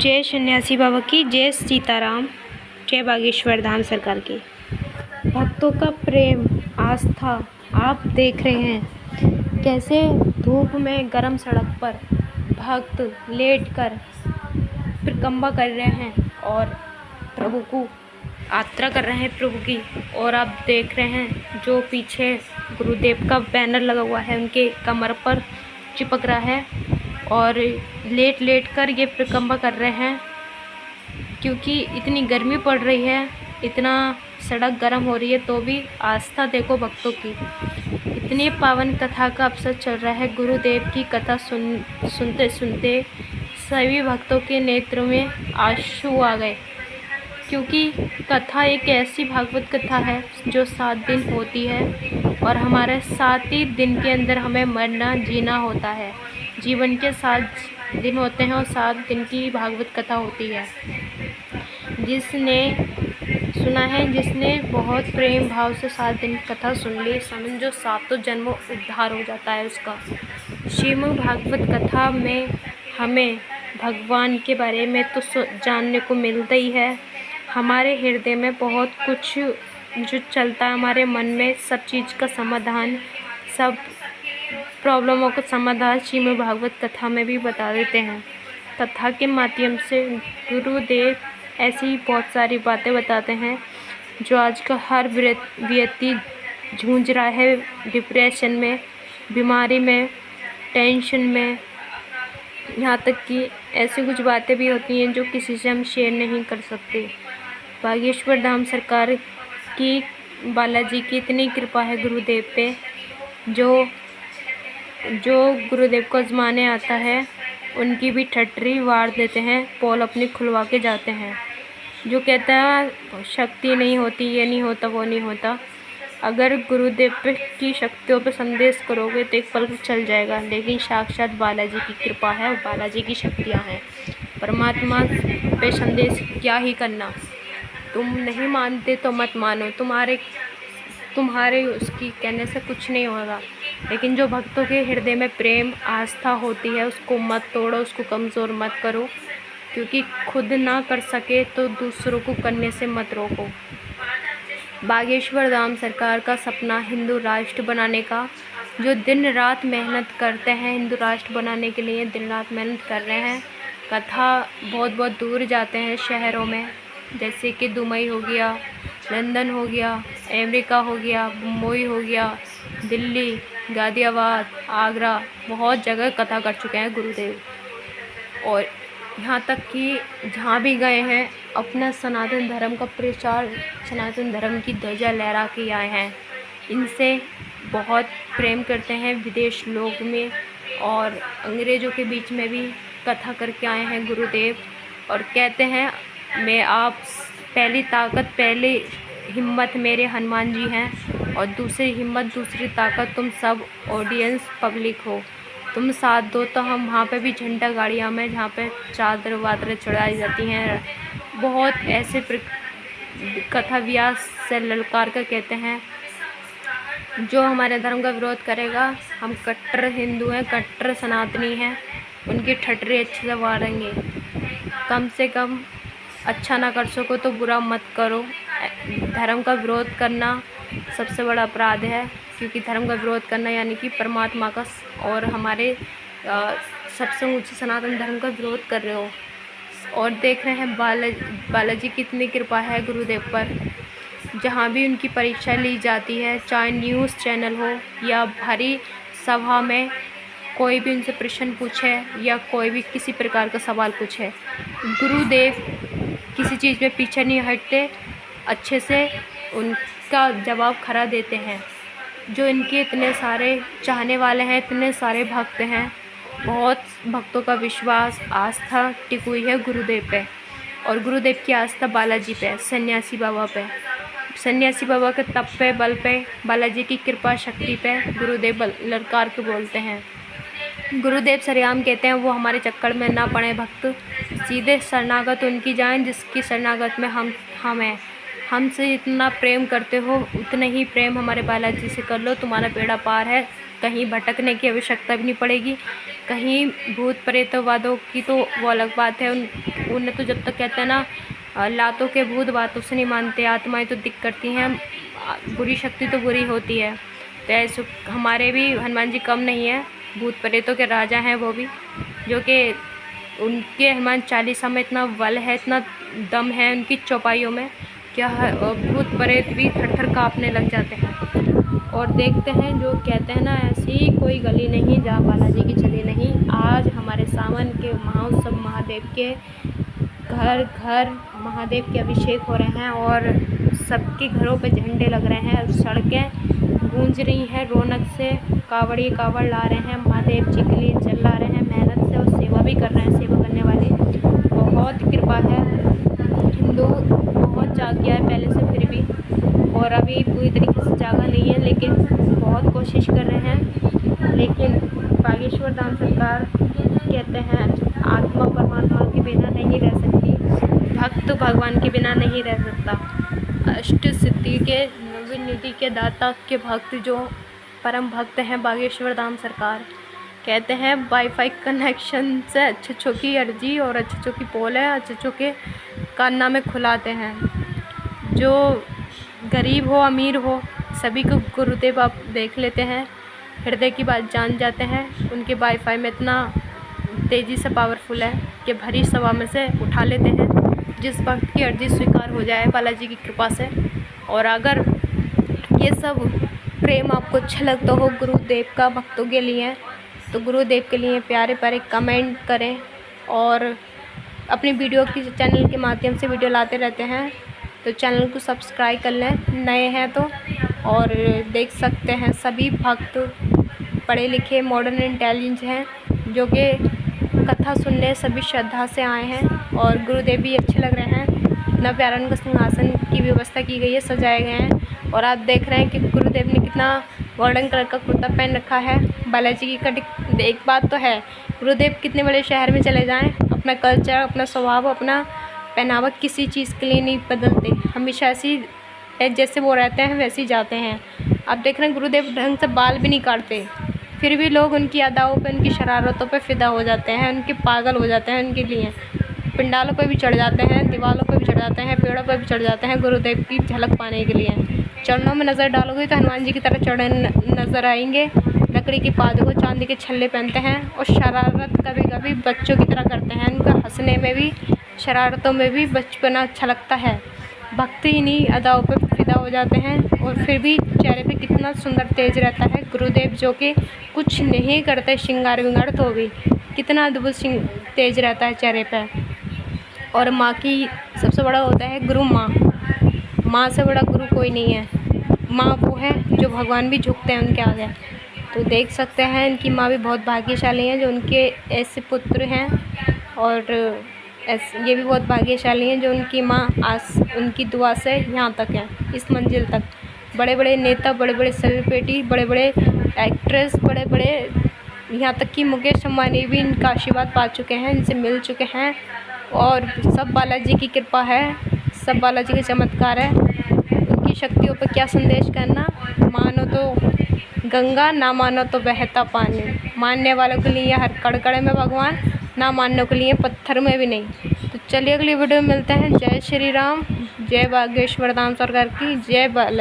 जय सन्यासी बाबा की, जय सीताराम, जय बागेश्वर धाम सरकार की। भक्तों का प्रेम, आस्था आप देख रहे हैं कैसे धूप में गर्म सड़क पर भक्त लेटकर परिक्रमा कर रहे हैं और प्रभु को यात्रा कर रहे हैं प्रभु की। और आप देख रहे हैं जो पीछे गुरुदेव का बैनर लगा हुआ है उनके कमर पर चिपक रहा है और लेट लेट कर ये परिक्रमा कर रहे हैं, क्योंकि इतनी गर्मी पड़ रही है, इतना सड़क गर्म हो रही है, तो भी आस्था देखो भक्तों की। इतनी पावन कथा का अवसर चल रहा है। गुरुदेव की कथा सुनते सुनते सभी भक्तों के नेत्रों में आंसू आ गए, क्योंकि कथा एक ऐसी भागवत कथा है जो 7 दिन होती है और हमारे 7 ही दिन के अंदर हमें मरना जीना होता है। जीवन के 7 दिन होते हैं और 7 दिन की भागवत कथा होती है। जिसने सुना है, जिसने बहुत प्रेम भाव से 7 दिन कथा सुन ली, समझो 7 जन्मों उद्धार हो जाता है उसका। श्रीमद् भागवत कथा में हमें भगवान के बारे में तो जानने को मिलता ही है। हमारे हृदय में बहुत कुछ जो चलता है, हमारे मन में सब चीज़ का समाधान, सब प्रॉब्लमों का समाधान श्रीमद् भागवत कथा में भी बता देते हैं। कथा के माध्यम से गुरुदेव ऐसी बहुत सारी बातें बताते हैं जो आज का हर व्यक्ति जूझ रहा है, डिप्रेशन में, बीमारी में, टेंशन में। यहाँ तक कि ऐसी कुछ बातें भी होती हैं जो किसी से हम शेयर नहीं कर सकते। बागेश्वर धाम सरकार की, बालाजी की इतनी कृपा है गुरुदेव पे, जो गुरुदेव को आजमाने आता है उनकी भी ठटरी वार देते हैं, पोल अपनी खुलवा के जाते हैं। जो कहता है शक्ति नहीं होती, ये नहीं होता, वो नहीं होता, अगर गुरुदेव पे की शक्तियों पे संदेश करोगे तो एक पल चल जाएगा। लेकिन साक्षात बालाजी की कृपा है और बालाजी की शक्तियाँ हैं। परमात्मा पे संदेश क्या ही करना। तुम नहीं मानते तो मत मानो, तुम्हारे उसकी कहने से कुछ नहीं होगा। लेकिन जो भक्तों के हृदय में प्रेम आस्था होती है उसको मत तोड़ो, उसको कमज़ोर मत करो, क्योंकि खुद ना कर सके तो दूसरों को करने से मत रोको। बागेश्वर धाम सरकार का सपना हिंदू राष्ट्र बनाने का, जो दिन रात मेहनत करते हैं हिंदू राष्ट्र बनाने के लिए, दिन रात मेहनत कर रहे हैं। कथा बहुत बहुत दूर जाते हैं शहरों में, जैसे कि दुबई हो गया, लंदन हो गया, अमेरिका हो गया, मुंबई हो गया, दिल्ली, गाज़ियाबाद, आगरा, बहुत जगह कथा कर चुके हैं गुरुदेव। और यहाँ तक कि जहाँ भी गए हैं अपना सनातन धर्म का प्रचार, सनातन धर्म की ध्वजा लहरा के आए हैं। इनसे बहुत प्रेम करते हैं विदेश लोग में, और अंग्रेज़ों के बीच में भी कथा करके आए हैं गुरुदेव। और कहते हैं मैं आप पहली ताकत, पहली हिम्मत मेरे हनुमान जी हैं, और दूसरी हिम्मत, दूसरी ताकत तुम सब ऑडियंस पब्लिक हो। तुम साथ दो तो हम वहाँ पे भी झंडा गाड़ियाँ में, जहाँ पे चादर वादर चढ़ाई जाती हैं, बहुत ऐसे कथा व्यास से ललकार कर कहते हैं जो हमारे धर्म का विरोध करेगा, हम कट्टर हिंदू हैं, कट्टर सनातनी हैं, उनकी ठटरी अच्छे से वारेंगे। कम से कम अच्छा ना कर सको तो बुरा मत करो। धर्म का विरोध करना सबसे बड़ा अपराध है, क्योंकि धर्म का विरोध करना यानी कि परमात्मा का और हमारे सबसे ऊंचे सनातन धर्म का विरोध कर रहे हो। और देख रहे हैं बालाजी की इतनी कृपा है गुरुदेव पर। जहाँ भी उनकी परीक्षा ली जाती है, चाहे न्यूज़ चैनल हो या भारी सभा में, कोई भी उनसे प्रश्न पूछे या कोई भी किसी प्रकार का सवाल पूछे, गुरुदेव किसी चीज़ में पीछे नहीं हटते, अच्छे से उनका जवाब खरा देते हैं। जो इनके इतने सारे चाहने वाले हैं, इतने सारे भक्त हैं, बहुत भक्तों का विश्वास, आस्था टिकी हुई है गुरुदेव पे। और गुरुदेव की आस्था बालाजी पे, सन्यासी बाबा पे, सन्यासी बाबा के तप पे, बल पे, बालाजी की कृपा शक्ति पे गुरुदेव ललकार के बोलते हैं। गुरुदेव सरेआम कहते हैं वो हमारे चक्कर में ना पड़े, भक्त सीधे शरणागत उनकी जाएं जिसकी शरणागत में हम हैं। हमसे जितना प्रेम करते हो उतना ही प्रेम हमारे बालाजी से कर लो, तुम्हारा बेड़ा पार है, कहीं भटकने की आवश्यकता भी नहीं पड़ेगी, कहीं भूत प्रेतवादों की तो वो अलग बात है, उन्हें तो जब तक कहते हैं ना लातों के भूत बातों से नहीं मानते, आत्माएं तो दिख करती हैं, बुरी शक्ति तो बुरी होती है। तो ऐसे हमारे भी हनुमान जी कम नहीं है, भूत प्रेतों के राजा हैं वो भी, जो कि उनके हनुमान चालीसा में इतना बल है, इतना दम है उनकी चौपाइयों में, क्या भूत प्रेत भी थर थर काँपने लग जाते हैं। और देखते हैं जो कहते हैं ना, ऐसी कोई गली नहीं जहाँ बालाजी की चली नहीं। आज हमारे सावन के महोत्सव महादेव के घर घर महादेव के अभिषेक हो रहे हैं और सबके घरों पे झंडे लग रहे हैं, सड़कें गूंज रही हैं रौनक से, कावड़ी कावड़ ला रहे हैं, महादेव जी के लिए चला रहे हैं मेहनत से, और सेवा भी कर रहे हैं। सेवा करने वाले बहुत कृपा है, हिंदू बहुत जाग गया है पहले से फिर भी, और अभी पूरी तरीके से जागा नहीं है, लेकिन बहुत कोशिश कर रहे हैं। लेकिन बागेश्वर धाम सरकार कहते हैं आत्मा परमात्मा के बिना नहीं रह सकती, भक्त भगवान के बिना नहीं रह सकता। अष्ट सिद्धि के नवनिधि के दाता के भक्त जो परम भक्त हैं बागेश्वर धाम सरकार, कहते हैं वाईफाई कनेक्शन से अच्छे की अर्जी और अच्छे की पोल है, अच्छे के कान्ना में खुलाते हैं। जो गरीब हो अमीर हो सभी को गुरुदेव आप देख लेते हैं, हृदय की बात जान जाते हैं। उनके वाईफाई में इतना तेज़ी से पावरफुल है कि भरी सभा में से उठा लेते हैं जिस भक्त की अर्जी स्वीकार हो जाए बालाजी की कृपा से। और अगर ये सब प्रेम आपको अच्छा लगता हो गुरुदेव का भक्तों के लिए, तो गुरुदेव के लिए प्यारे प्यारे कमेंट करें, और अपनी वीडियो की चैनल के माध्यम से वीडियो लाते रहते हैं, तो चैनल को सब्सक्राइब कर लें नए हैं तो। और देख सकते हैं सभी भक्त पढ़े लिखे मॉडर्न इंटेलिजेंट हैं, जो कि कथा सुनने सभी श्रद्धा से आए हैं, और गुरुदेव भी अच्छे लग रहे हैं। इतना प्यारा उनका सिंहासन की व्यवस्था की गई है, सजाए गए हैं। और आप देख रहे हैं कि गुरुदेव ने कितना गोल्डन कलर का कुर्ता पहन रखा है। बालाजी की कटिंग एक बात तो है, गुरुदेव कितने बड़े शहर में चले जाएं, अपना कल्चर, अपना स्वभाव, अपना पहनावा किसी चीज़ के लिए नहीं बदलते, हमेशा ऐसी जैसे वो रहते हैं वैसे ही जाते हैं। आप देख रहे हैं गुरुदेव ढंग से बाल भी नहीं काटते, फिर भी लोग उनकी अदाओं पे, उनकी शरारतों पे फ़िदा हो जाते हैं, उनके पागल हो जाते हैं उनके लिए। पंडालों पे भी चढ़ जाते हैं, दीवारों पे भी चढ़ जाते हैं, पेड़ों पे भी चढ़ जाते हैं गुरुदेव की झलक पाने के लिए। चरणों में नज़र डालोगे तो हनुमान जी की तरह चढ़े नज़र आएंगे। लकड़ी की पादों, चांदी के छल्ले पहनते हैं, और शरारत कभी कभी बच्चों की तरह करते हैं। उनका हंसने में भी, शरारतों में भी बचपना अच्छा लगता है। भक्ति इन्हीं अदाओं पे फिदा हो जाते हैं, और फिर भी चेहरे पे कितना सुंदर तेज रहता है गुरुदेव, जो कि कुछ नहीं करते श्रृंगार विंगार, तो भी कितना अद्भुत तेज रहता है चेहरे पे। और माँ की सबसे बड़ा होता है गुरु माँ, माँ से बड़ा गुरु कोई नहीं है। माँ वो है जो भगवान भी झुकते हैं उनके आगे। तो देख सकते हैं इनकी माँ भी बहुत भाग्यशाली हैं जो उनके ऐसे पुत्र हैं, और ये भी बहुत भाग्यशाली हैं जो उनकी माँ उनकी दुआ से यहाँ तक है, इस मंजिल तक। बड़े बड़े नेता, बड़े बड़े सेलिब्रिटी, बड़े बड़े एक्ट्रेस, बड़े बड़े यहाँ तक कि मुकेश अंबानी भी इनका आशीर्वाद पा चुके हैं, इनसे मिल चुके हैं। और सब बालाजी की कृपा है, सब बालाजी के चमत्कार है। उनकी शक्तियों पर क्या संदेश करना, मानो तो गंगा, ना मानो तो बहता पानी। मानने वालों के लिए हर कड़कड़े में भगवान, ना मानने के लिए पत्थर में भी नहीं। तो चलिए अगली वीडियो में मिलते हैं। जय श्री राम, जय बागेश्वर धाम सरकार की, जय बाला।